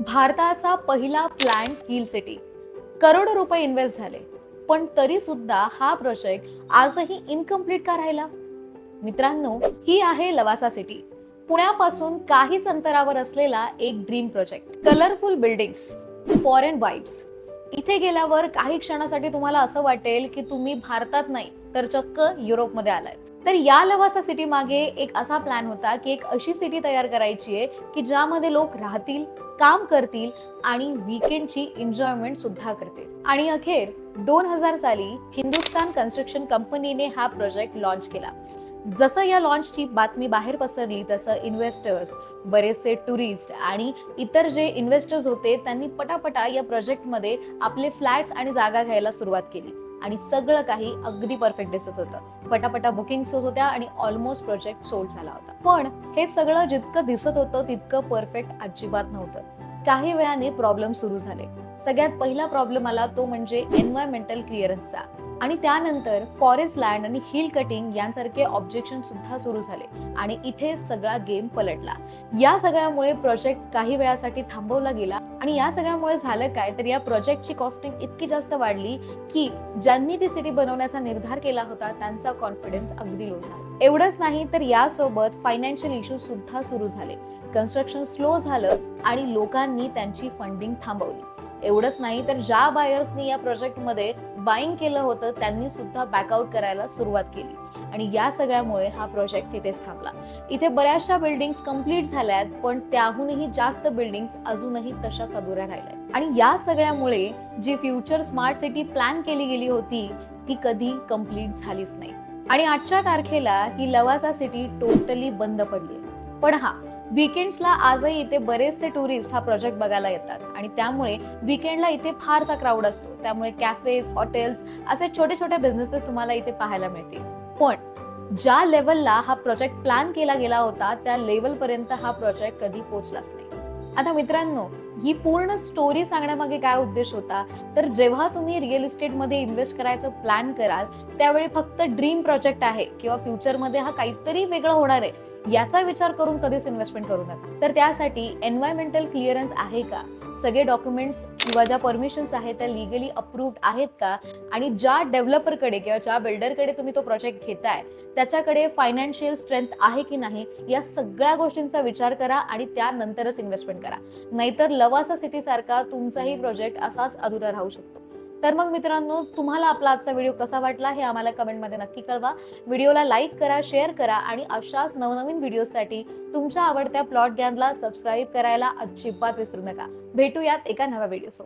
भारताचा पहिला planned hill city, करोडो रुपये इन्व्हेस्ट झाले, पण तरी सुद्धा हा प्रोजेक्ट आजही इनकम्प्लीट का राहिला? मित्रांनो, ही आहे लवासा सिटी, पुण्यापासून काहीच अंतरावर असलेला एक dream project. Colourful buildings, foreign vibes. इथे गेल्यावर काही क्षणासाठी तुम्हाला असं वाटेल की तुम्ही भारतात नाही तर चक्क युरोपमध्ये आलाय. तर या लवासा सिटी मागे एक असा प्लॅन होता की एक अशी सिटी तयार करायची आहे की ज्यामध्ये लोक राहतील, काम करतील आणि वीकेंडची एन्जॉयमेंट सुद्धा करतील. आणि अखेर 2000 साली हिंदुस्तान कन्स्ट्रक्शन कंपनीने हा प्रोजेक्ट लॉन्च केला. जसं या लॉन्चची बातमी बाहेर पसरली तसं इन्व्हेस्टर्स, बरेचसे टुरिस्ट आणि इतर जे इन्व्हेस्टर्स होते त्यांनी पटापटा या प्रोजेक्टमध्ये आपले फ्लॅट्स आणि जागा घ्यायला सुरुवात केली आणि सगळं काही अगदी परफेक्ट दिसत होतं. पटापटा बुकिंग्स होत होत्या आणि ऑलमोस्ट प्रोजेक्ट सोल्ड झाला होता. पण हे सगळं जितकं दिसत होतं तितकं परफेक्ट अजिबात नव्हतं. काही वेळाने प्रॉब्लेम सुरू झाले. सगळ्यात पहिला प्रॉब्लेम आला तो म्हणजे एन्व्हायरमेंटल क्लिअरन्सचा, आणि त्यानंतर फॉरेस्ट लँड आणि हिल कटिंग यांसारखे ऑब्जेक्शन सुद्धा सुरू झाले आणि इथे सगळा गेम पलटला. या सगळ्यामुळे प्रोजेक्ट काही वेळासाठी थांबवला गेला आणि या सगळ्यामुळे झालं काय तर या प्रोजेक्टची कॉस्टिंग इतकी जास्त वाढली की ज्यांनी ती सिटी बनवण्याचा निर्धार केला होता त्यांचा कॉन्फिडन्स अगदी लो झाला. एवढंच नाही तर यासोबत फायनान्शियल इश्यूज सुद्धा सुरू झाले. कन्स्ट्रक्शन स्लो झालं आणि लोकांनी त्यांची फंडिंग थांबवली. एवढंच नाही तर ज्या बायर्सनी या प्रोजेक्टमध्ये बाईंग केलं होतं त्यांनी सुद्धा बॅकआउट करायला सुरुवात केली आणि या सगळ्यामुळे हा प्रोजेक्ट तिथेच थांबला. इथे बऱ्याचशा बिल्डिंग्स कंप्लीट झाल्यात, पण त्याहूनही जास्त बिल्डिंग्स अजूनही तशाच अधुऱ्या राहिल्यात. आणि या सगळ्यामुळे जी फ्युचर स्मार्ट सिटी प्लॅन केली गेली होती ती कधी कंप्लीट झालीच नाही. आणि आजच्या तारखेला ही लवासा सिटी टोटली बंद पडली. पण वीकेंड्सला आजही इथे बरेचसे टुरिस्ट हा प्रोजेक्ट बघायला येतात आणि त्यामुळे वीकेंडला इथे फारसा क्राऊड असतो. त्यामुळे कॅफेज, हॉटेल्स असे छोटे छोटे बिझनेसेस तुम्हाला इथे पाहायला मिळतील. पण ज्या लेवलला हा प्रोजेक्ट प्लॅन केला गेला होता त्या लेवल पर्यंत हा प्रोजेक्ट कधी पोहोचलाच नाही. आता मित्रांनो, ही पूर्ण स्टोरी सांगण्यामागे काय उद्देश होता तर जेव्हा तुम्ही रिअल इस्टेटमध्ये इन्व्हेस्ट करायचं प्लॅन कराल त्यावेळी फक्त ड्रीम प्रोजेक्ट आहे किंवा फ्युचरमध्ये हा काहीतरी वेगळं होणार आहे याचा विचार करून कधीच इन्व्हेस्टमेंट करू नका. तर त्यासाठी एन्व्हायरमेंटल क्लिअरन्स आहे का, सगळे डॉक्युमेंट्स किंवा ज्या परमिशन्स आहेत त्या लिगली अप्रूव्ड आहेत का, आणि ज्या डेव्हलपरकडे किंवा ज्या बिल्डरकडे तुम्ही तो प्रोजेक्ट घेताय त्याच्याकडे फायनान्शियल स्ट्रेंथ आहे की नाही, या सगळ्या गोष्टींचा विचार करा आणि त्यानंतरच इन्व्हेस्टमेंट करा. नाहीतर लवासा सिटी सारखा तुमचाही प्रोजेक्ट असाच अधुरा राहू शकतो. तर मग मित्रांनो, तुम्हाला आपला आजचा व्हिडिओ कसा वाटला हे आम्हाला कमेंटमध्ये नक्की कळवा. व्हिडिओला लाईक करा, शेअर करा आणि अशाच नवनवीन व्हिडिओसाठी तुमच्या आवडत्या प्लॉट ज्ञानला सबस्क्राईब करायला अजिबात विसरू नका. भेटूयात एका नव्या व्हिडिओसोबत.